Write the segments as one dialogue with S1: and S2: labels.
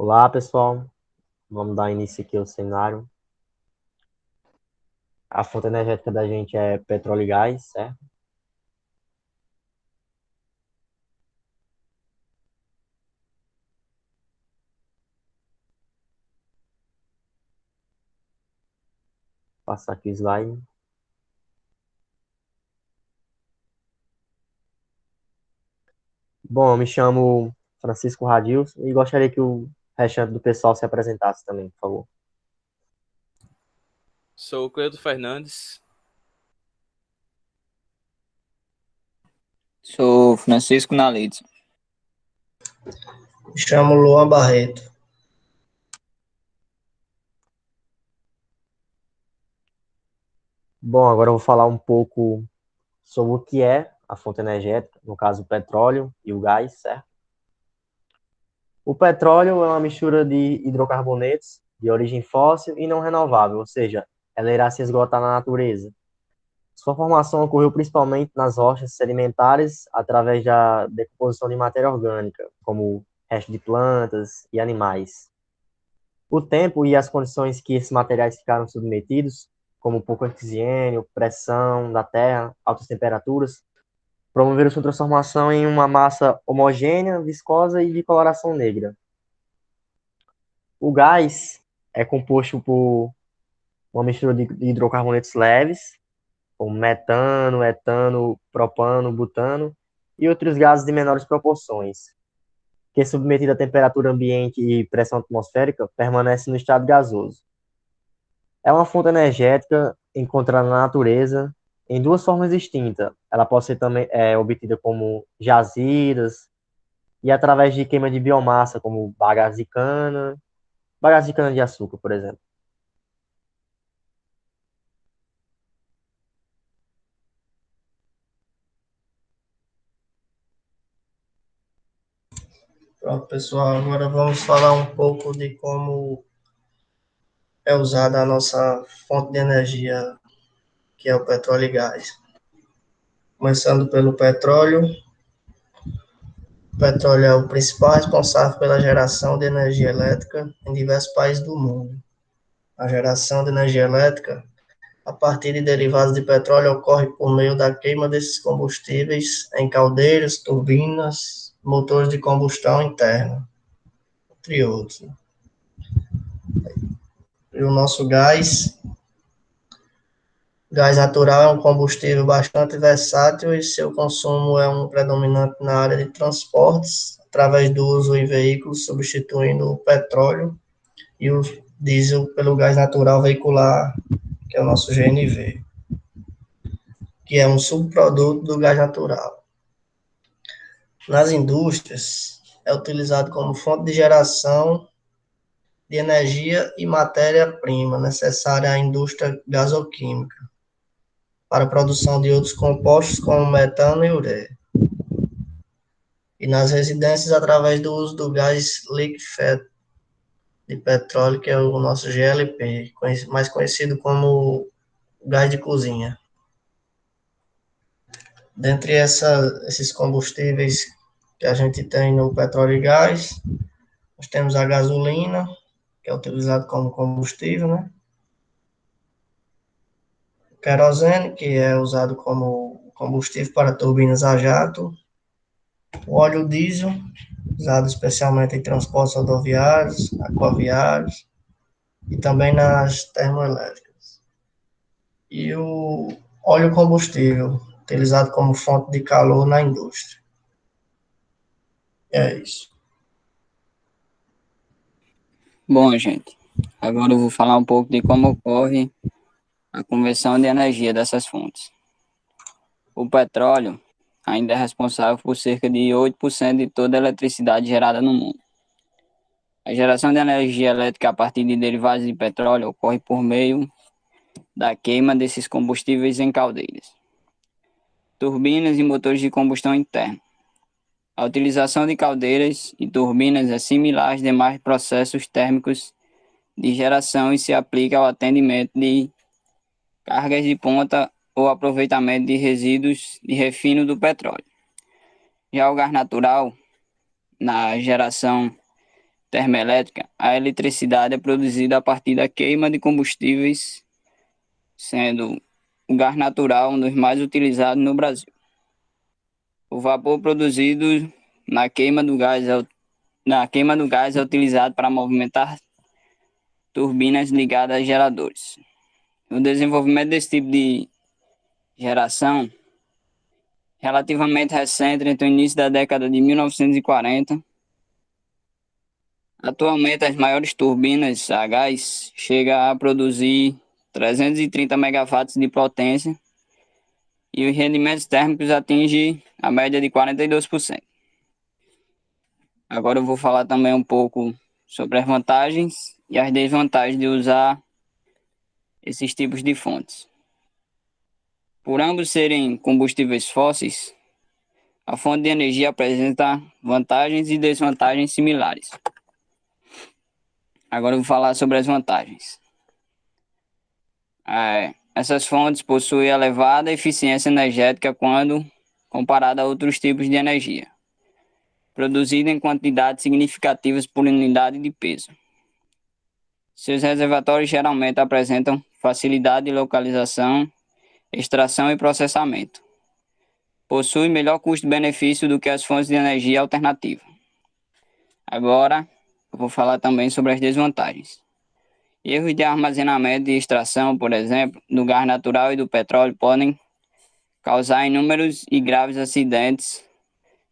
S1: Olá, pessoal. Vamos dar início aqui ao cenário. A fonte energética da gente é petróleo e gás, certo? Passar aqui o slide. Bom, eu me chamo Francisco Radilson e gostaria que o restante do pessoal se apresentasse também, por favor.
S2: Sou o Cleuto Fernandes.
S3: Sou Francisco Nalides.
S4: Me chamo Luan Barreto.
S1: Bom, agora eu vou falar um pouco sobre o que é a fonte energética, no caso o petróleo e o gás, certo? O petróleo é uma mistura de hidrocarbonetos de origem fóssil e não renovável, ou seja, ela irá se esgotar na natureza. Sua formação ocorreu principalmente nas rochas sedimentares através da decomposição de matéria orgânica, como resto de plantas e animais. O tempo e as condições que esses materiais ficaram submetidos, como pouco oxigênio, pressão da terra, altas temperaturas, promoveram sua transformação em uma massa homogênea, viscosa e de coloração negra. O gás é composto por uma mistura de hidrocarbonetos leves, como metano, etano, propano, butano e outros gases de menores proporções, que, submetido à temperatura ambiente e pressão atmosférica, permanece no estado gasoso. É uma fonte energética encontrada na natureza em duas formas distintas. Ela pode ser também obtida como jazidas e através de queima de biomassa, como bagaço de cana de açúcar, por exemplo.
S4: Pronto, pessoal, agora vamos falar um pouco de como é usada a nossa fonte de energia, que é o petróleo e gás. Começando pelo petróleo. O petróleo é o principal responsável pela geração de energia elétrica em diversos países do mundo. A geração de energia elétrica, a partir de derivados de petróleo, ocorre por meio da queima desses combustíveis em caldeiras, turbinas, motores de combustão interna, entre outros. E o nosso gás natural é um combustível bastante versátil e seu consumo é um predominante na área de transportes, através do uso em veículos, substituindo o petróleo e o diesel pelo gás natural veicular, que é o nosso GNV, que é um subproduto do gás natural. Nas indústrias, é utilizado como fonte de geração de energia e matéria-prima necessária à indústria gasoquímica, para a produção de outros compostos como metano e ureia. E nas residências, através do uso do gás liquefeito de petróleo, que é o nosso GLP, mais conhecido como gás de cozinha. Dentre esses combustíveis que a gente tem no petróleo e gás, nós temos a gasolina, que é utilizado como combustível, né? O querosene, que é usado como combustível para turbinas a jato. O óleo diesel, usado especialmente em transportes rodoviários, aquaviários e também nas termoelétricas. E o óleo combustível, utilizado como fonte de calor na indústria. É isso.
S3: Bom, gente, agora eu vou falar um pouco de como ocorre a conversão de energia dessas fontes. O petróleo ainda é responsável por cerca de 8% de toda a eletricidade gerada no mundo. A geração de energia elétrica a partir de derivados de petróleo ocorre por meio da queima desses combustíveis em caldeiras, turbinas e motores de combustão interna. A utilização de caldeiras e turbinas é similar aos demais processos térmicos de geração e se aplica ao atendimento de cargas de ponta ou aproveitamento de resíduos de refino do petróleo. Já o gás natural, na geração termoelétrica, a eletricidade é produzida a partir da queima de combustíveis, sendo o gás natural um dos mais utilizados no Brasil. O vapor produzido na queima do gás é utilizado para movimentar turbinas ligadas a geradores. O desenvolvimento desse tipo de geração relativamente recente, entre o início da década de 1940. Atualmente, as maiores turbinas a gás chegam a produzir 330 megawatts de potência e os rendimentos térmicos atingem a média de 42%. Agora eu vou falar também um pouco sobre as vantagens e as desvantagens de usar esses tipos de fontes. Por ambos serem combustíveis fósseis, a fonte de energia apresenta vantagens e desvantagens similares. Agora eu vou falar sobre as vantagens. Essas fontes possuem elevada eficiência energética quando comparada a outros tipos de energia, produzida em quantidades significativas por unidade de peso. Seus reservatórios geralmente apresentam facilidade de localização, extração e processamento. Possui melhor custo-benefício do que as fontes de energia alternativa. Agora, eu vou falar também sobre as desvantagens. Erros de armazenamento e extração, por exemplo, do gás natural e do petróleo podem causar inúmeros e graves acidentes,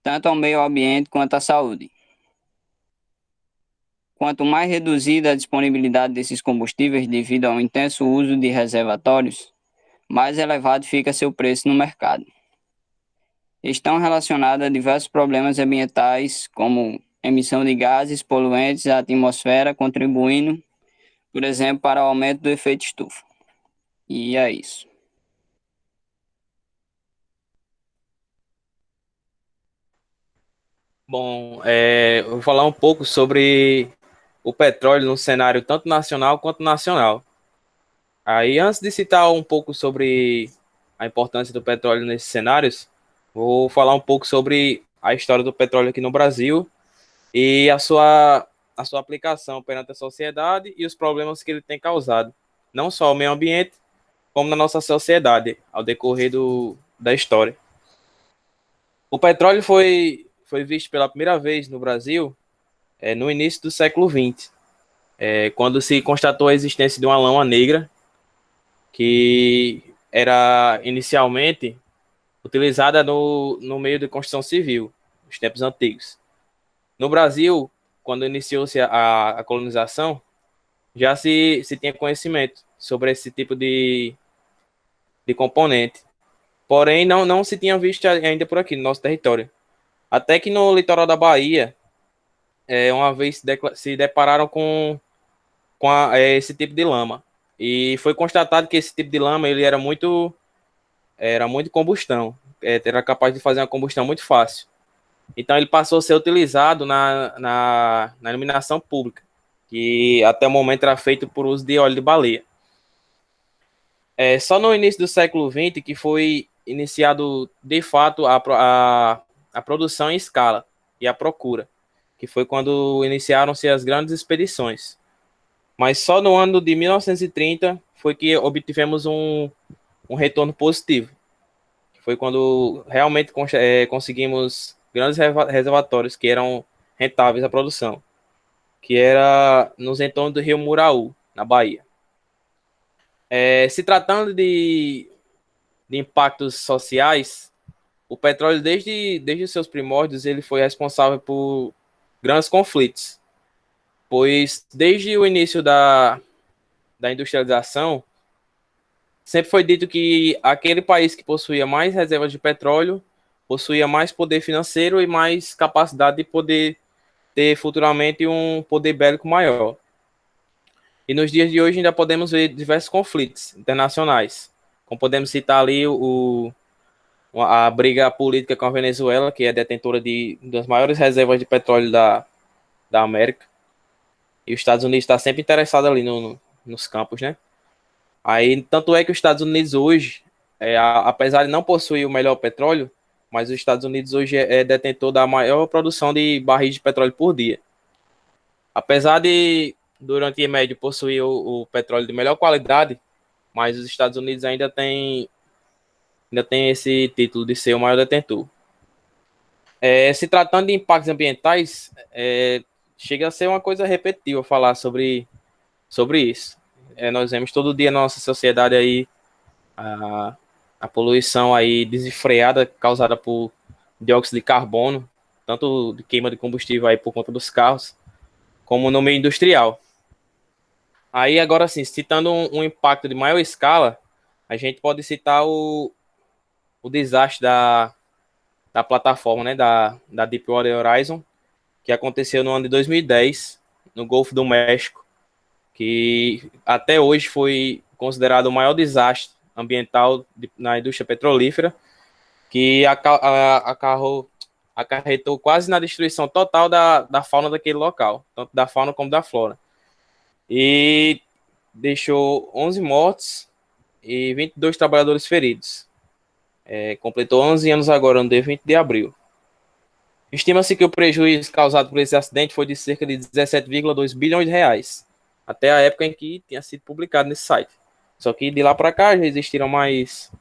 S3: tanto ao meio ambiente quanto à saúde. Quanto mais reduzida a disponibilidade desses combustíveis devido ao intenso uso de reservatórios, mais elevado fica seu preço no mercado. Estão relacionados a diversos problemas ambientais, como emissão de gases poluentes à atmosfera, contribuindo, por exemplo, para o aumento do efeito estufa. E é isso.
S2: Bom, eu vou falar um pouco sobre o petróleo no cenário tanto nacional quanto nacional. Aí, antes de citar um pouco sobre a importância do petróleo nesses cenários, vou falar um pouco sobre a história do petróleo aqui no Brasil e a sua aplicação perante a sociedade e os problemas que ele tem causado, não só ao meio ambiente, como na nossa sociedade, ao decorrer da história. O petróleo foi visto pela primeira vez no Brasil no início do século XX, quando se constatou a existência de uma lama negra que era inicialmente utilizada no meio de construção civil, nos tempos antigos. No Brasil, quando iniciou-se a colonização, já se tinha conhecimento sobre esse tipo de componente. Porém, não se tinha visto ainda por aqui, no nosso território. Até que no litoral da Bahia, uma vez se depararam com esse tipo de lama. E foi constatado que esse tipo de lama ele era muito combustão, era capaz de fazer uma combustão muito fácil. Então ele passou a ser utilizado na iluminação pública, que até o momento era feito por uso de óleo de baleia. Só no início do século XX que foi iniciado de fato a produção em escala e a procura, que foi quando iniciaram-se as grandes expedições. Mas só no ano de 1930 foi que obtivemos um retorno positivo. Foi quando realmente conseguimos grandes reservatórios que eram rentáveis à produção, que era nos entornos do rio Muraú, na Bahia. Se tratando de impactos sociais, o petróleo, desde os seus primórdios, ele foi responsável por grandes conflitos, pois desde o início da industrialização, sempre foi dito que aquele país que possuía mais reservas de petróleo possuía mais poder financeiro e mais capacidade de poder ter futuramente um poder bélico maior. E nos dias de hoje ainda podemos ver diversos conflitos internacionais, como podemos citar ali a briga política com a Venezuela, que é detentora das maiores reservas de petróleo da América, e os Estados Unidos está sempre interessado ali nos campos, né? Aí, tanto é que os Estados Unidos hoje, apesar de não possuir o melhor petróleo, mas os Estados Unidos hoje é detentor da maior produção de barris de petróleo por dia. Apesar de, do Oriente Médio possuir o petróleo de melhor qualidade, mas os Estados Unidos ainda tem esse título de ser o maior detentor. Se tratando de impactos ambientais, chega a ser uma coisa repetitiva falar sobre isso. Nós vemos todo dia na nossa sociedade aí a poluição aí desenfreada causada por dióxido de carbono, tanto de queima de combustível aí por conta dos carros, como no meio industrial. Aí agora sim, citando um impacto de maior escala, a gente pode citar o desastre da plataforma, né, da Deepwater Horizon, que aconteceu no ano de 2010, no Golfo do México, que até hoje foi considerado o maior desastre ambiental na indústria petrolífera, que acarretou quase na destruição total da fauna daquele local, tanto da fauna como da flora. E deixou 11 mortos e 22 trabalhadores feridos. Completou 11 anos agora, no dia 20 de abril. Estima-se que o prejuízo causado por esse acidente foi de cerca de 17,2 bilhões de reais, até a época em que tinha sido publicado nesse site. Só que de lá para cá já existiram mais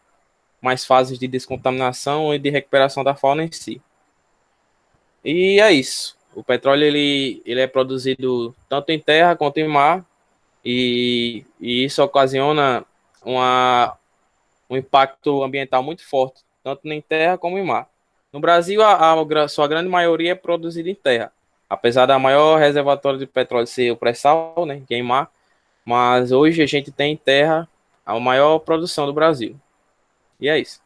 S2: fases de descontaminação e de recuperação da fauna em si. E é isso. O petróleo ele é produzido tanto em terra quanto em mar, e isso ocasiona um impacto ambiental muito forte, tanto em terra como em mar. No Brasil, sua grande maioria é produzida em terra, apesar da maior reservatório de petróleo ser o pré-sal, né, que é em mar, mas hoje a gente tem em terra a maior produção do Brasil. E é isso.